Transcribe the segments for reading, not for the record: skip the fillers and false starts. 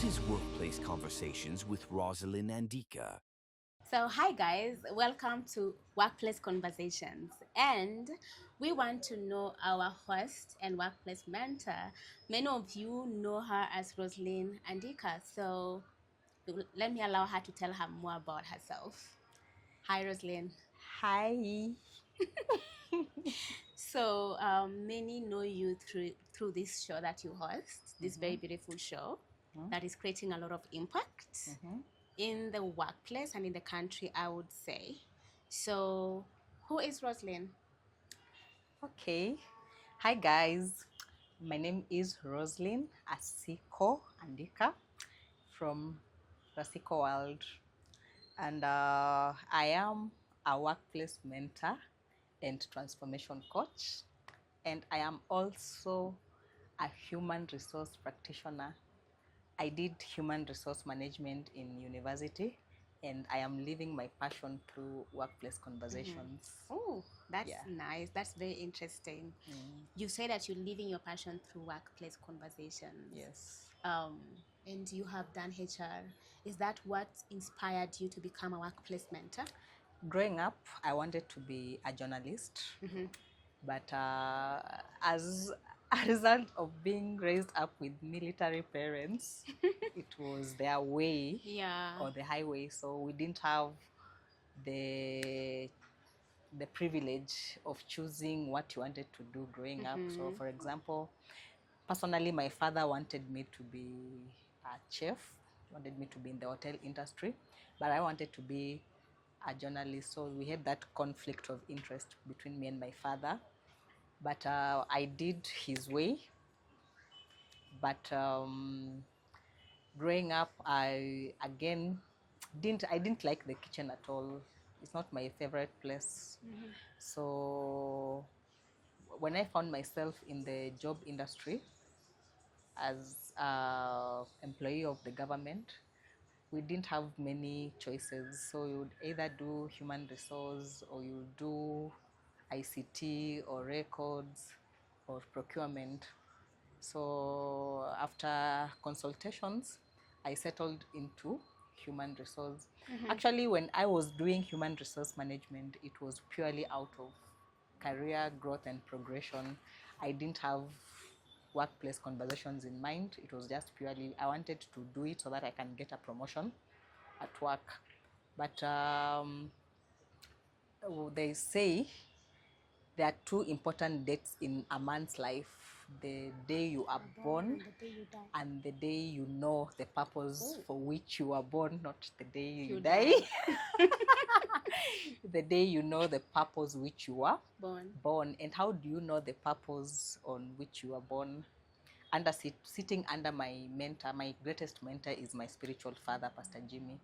This is Workplace Conversations with Rosalind Andika. So, hi guys, welcome to Workplace Conversations. And we want to know our host and workplace mentor. Many of you know her as Rosalind Andika. So, let me allow her to tell her more about herself. Hi, Rosalind. Hi. So, many know you through this show that you host, this very beautiful show that is creating a lot of impact in the workplace and in the country, I would say. So, who is Rosalind? Okay. Hi, guys. My name is Roslyn Asiko Andika from Rasiko World. And I am a workplace mentor and transformation coach. And I am also a human resource practitioner. I did human resource management in university, and I am living my passion through workplace conversations. Oh, that's Yeah. nice. That's very interesting. You say that you're living your passion through workplace conversations. Yes. Um, and you have done HR. Is that what inspired you to become a workplace mentor? Growing up, I wanted to be a journalist, but as a result of being raised up with military parents, it was their way Yeah. or the highway, so we didn't have the the privilege of choosing what you wanted to do growing up. So, for example, personally, my father wanted me to be a chef, wanted me to be in the hotel industry, but I wanted to be a journalist. So we had that conflict of interest between me and my father. But I did his way. But growing up, I didn't like the kitchen at all. It's not my favorite place. So when I found myself in the job industry as a employee of the government, we didn't have many choices. So you would either do human resource or you do ICT or records or procurement. So after consultations, I settled into human resource. Actually, when I was doing human resource management, it was purely out of career growth and progression. I didn't have workplace conversations in mind. It was just purely, I wanted to do it so that I can get a promotion at work. But they say there are two important dates in a man's life: the day you are born and the day you know the purpose for which you are born, not the day you die. The day you know the purpose which you are born. And how do you know the purpose on which you are born? Sitting under my mentor, my greatest mentor is my spiritual father, Pastor Jimmy.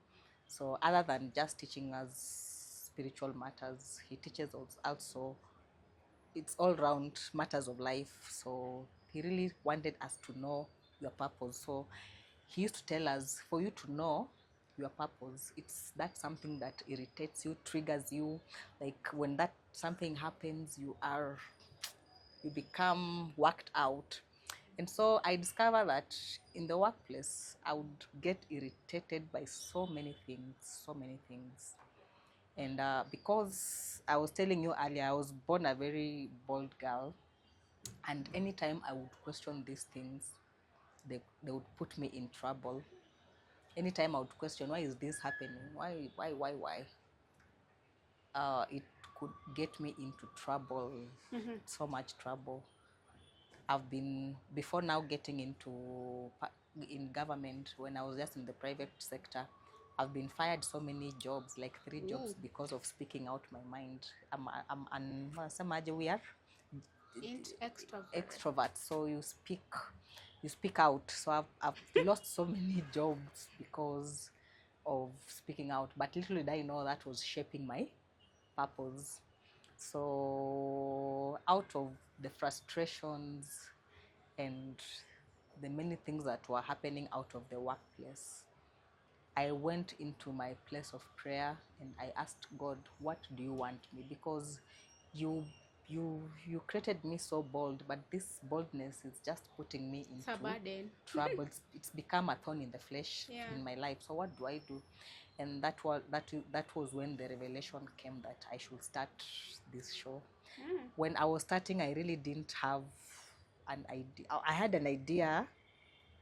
So other than just teaching us spiritual matters, he teaches us also, it's all round matters of life. So he really wanted us to know your purpose. So he used to tell us, for you to know your purpose, it's that something that irritates you, triggers you. Like when that something happens, you become worked out. And so I discovered that in the workplace, I would get irritated by so many things, so many things. And because I was telling you earlier, I was born a very bold girl. And anytime I would question these things, they would put me in trouble. Anytime I would question, why is this happening? Why? It could get me into trouble, so much trouble. I've been, before now getting into in government, when I was just in the private sector, I've been fired so many jobs, like 3 jobs, because of speaking out my mind. I'm an we are extrovert, so you speak out. So I've lost so many jobs because of speaking out. But little did I know that was shaping my purpose. So out of the frustrations and the many things that were happening out of the workplace, I went into my place of prayer and I asked God, what do you want me? Because you you created me so bold, but this boldness is just putting me into trouble. It's become a thorn in the flesh in my life. So what do I do? And that was when the revelation came that I should start this show. When I was starting, I really didn't have an idea. I had an idea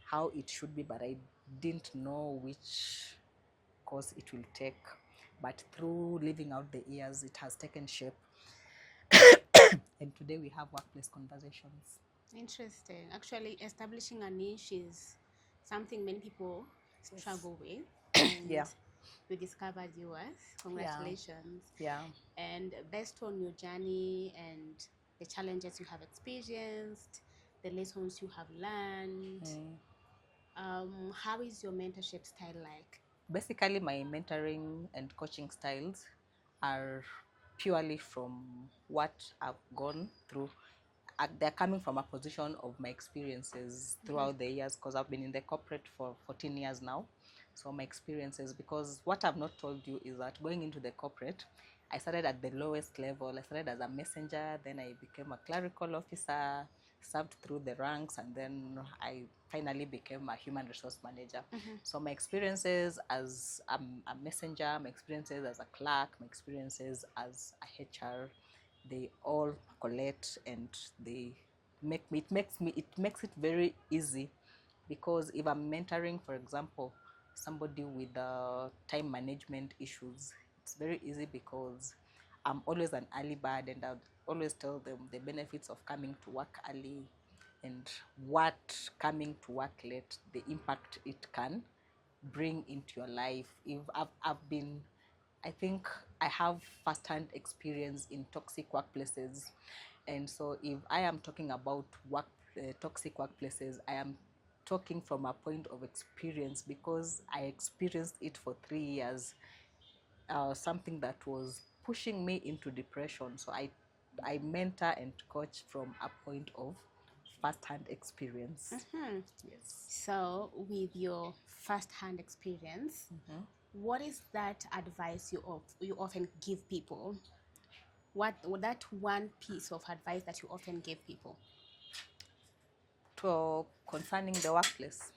how it should be, but I didn't know which course it will take. But through living out the years, it has taken shape. And today we have workplace conversations. Interesting. Actually, establishing a niche is something many people struggle with. And we discovered yours. Congratulations. Yeah. And based on your journey and the challenges you have experienced, the lessons you have learned, how is your mentorship style like? Basically, my mentoring and coaching styles are purely from what I've gone through. They're coming from a position of my experiences throughout the years, because I've been in the corporate for 14 years now. So my experiences, because what I've not told you is that going into the corporate, I started at the lowest level. I started as a messenger, then I became a clerical officer, served through the ranks, and then I finally became a human resource manager. So my experiences as a messenger, my experiences as a clerk, my experiences as a HR, they all collate, and they it makes it very easy, because if I'm mentoring, for example, somebody with time management issues, it's very easy because I'm always an early bird, and I'll always tell them the benefits of coming to work early and what coming to work late, the impact it can bring into your life. If I think I have first-hand experience in toxic workplaces, and so if I am talking about toxic workplaces, I am talking from a point of experience, because I experienced it for 3 years, something that was pushing me into depression. So I mentor and coach from a point of first-hand experience. Yes. So with your first-hand experience, what is that advice you often give people? What that one piece of advice that you often give people? Concerning the workplace,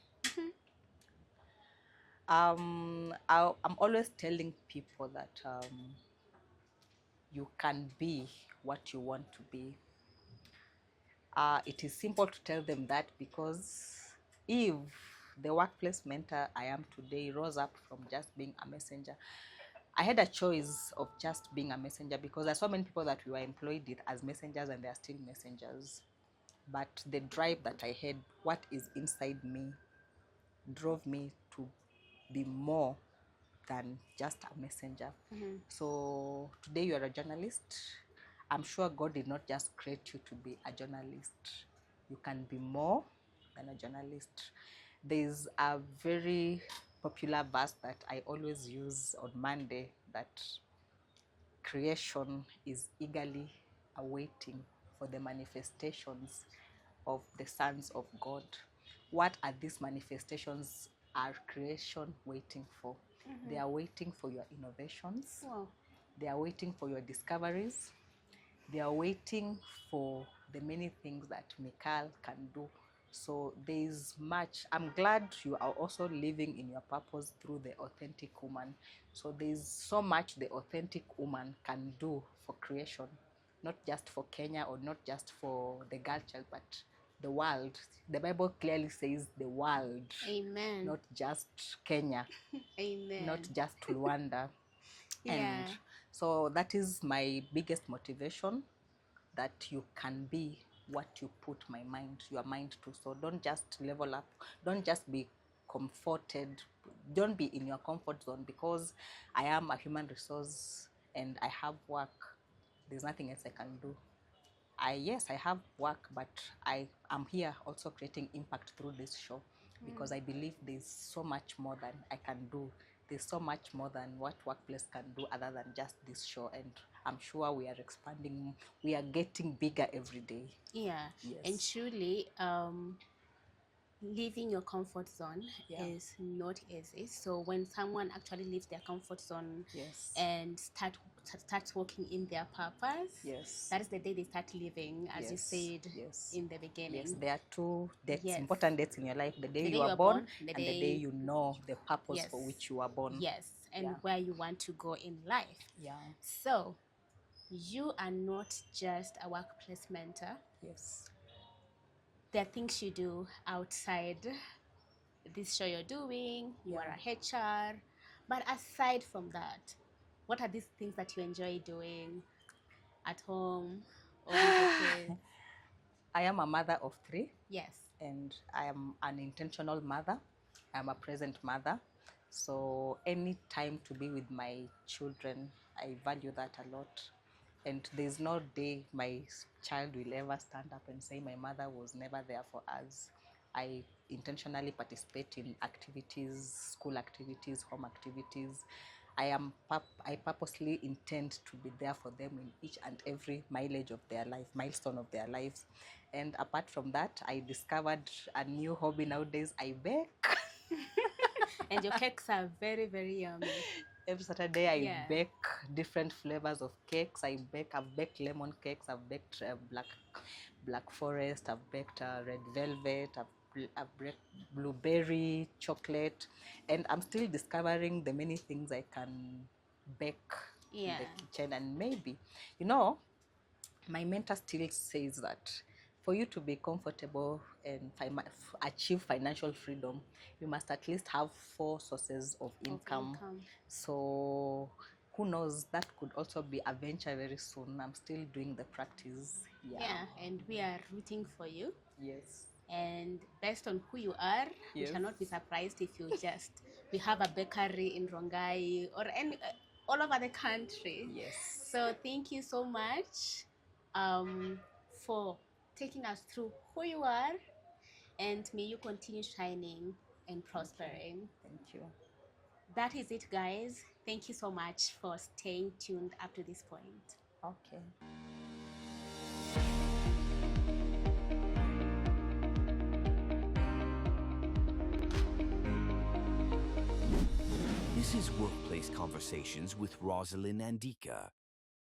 I'm always telling people that you can be what you want to be. It is simple to tell them that, because if the workplace mentor I am today rose up from just being a messenger, I had a choice of just being a messenger, because there are so many people that we were employed with as messengers, and they are still messengers. But the drive that I had, what is inside me, drove me to be more than just a messenger. So today you are a journalist. I'm sure God did not just create you to be a journalist. You can be more than a journalist. There's a very popular verse that I always use on Monday, that creation is eagerly awaiting for the manifestations of the sons of God. What are these manifestations? Are creation waiting for? They are waiting for your innovations. Wow. They are waiting for your discoveries. They are waiting for the many things that Mikal can do. So there's much. I'm glad you are also living in your purpose through the authentic woman. So there's so much the authentic woman can do for creation, not just for Kenya, or not just for the girl child, but the world. The Bible clearly says the world. Amen. Not just Kenya. Amen. Not just Rwanda. And so that is my biggest motivation, that you can be what you put your mind to. So don't just level up. Don't just be comforted. Don't be in your comfort zone, because I am a human resource and I have work. There's nothing else I can do. Yes, I have work, but I am here also creating impact through this show, because I believe there's so much more than I can do. There's so much more than what workplace can do other than just this show, and I'm sure we are expanding. We are getting bigger every day. Yeah. Yes. And truly, leaving your comfort zone is not easy. So when someone actually leaves their comfort zone and start start walking in their purpose. Yes. That is the day they start living, as you said in the beginning. Yes, there are two dates, important dates in your life: the day you are born, and the day you know the purpose for which you are born. Yes, and where you want to go in life. Yeah. So, you are not just a workplace mentor. Yes. There are things you do outside this show you're doing. You are a HR. But aside from that, what are these things that you enjoy doing at home or with your kids? I am a mother of 3. Yes. And I am an intentional mother. I'm a present mother. So any time to be with my children, I value that a lot. And there's no day my child will ever stand up and say my mother was never there for us. I intentionally participate in activities, school activities, home activities. I purposely intend to be there for them in each and every milestone of their lives. And apart from that, I discovered a new hobby nowadays. I bake. And your cakes are very, very yummy. Every Saturday I bake different flavors of cakes. I've baked lemon cakes. I've baked black forest. I've baked red velvet. I've baked blueberry chocolate, and I'm still discovering the many things I can bake in the kitchen. And maybe, my mentor still says that for you to be comfortable and achieve financial freedom, you must at least have 4 sources of income. So who knows, that could also be a venture very soon. I'm still doing the practice. Yeah, and we are rooting for you. Yes. And based on who you are, we shall not be surprised if we have a bakery in Rongai or all over the country. Yes. So thank you so much for taking us through who you are, and may you continue shining and prospering. Thank you. That is it, guys. Thank you so much for staying tuned up to this point. Okay. This is Workplace Conversations with Rosalind Andika.